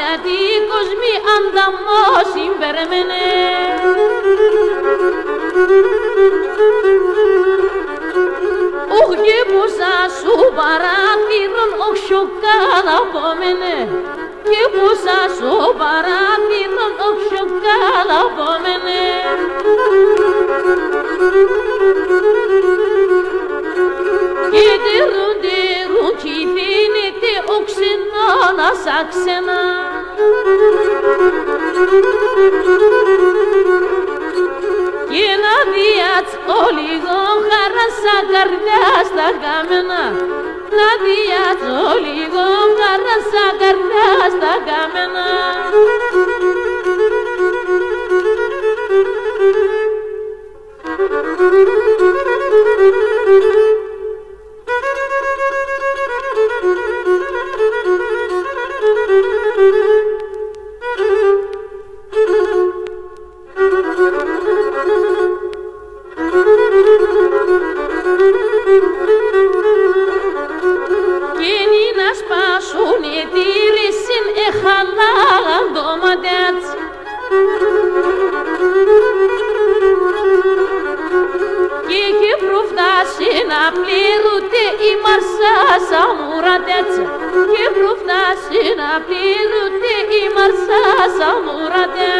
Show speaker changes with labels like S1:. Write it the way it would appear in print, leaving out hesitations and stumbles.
S1: γιατί οι κόσμοι ανταμώς συμπερμένε. Οχ και πόσα σου παρατήρων, οχ σοκάλα πόμενε. Και πόσα σου παρατήρων, οχ σοκάλα πόμενε. Και τερούν κι δίνεται ο ξενόλας αξένα. Και να διάτς ο λίγο χαράσα καρδιά στα κάμενα. Να διάτς ο λίγο χαράσα καρδιά στα κάμενα.
S2: Και προφτάσει να πληρούνται η μαρσά σαν μουρατέ.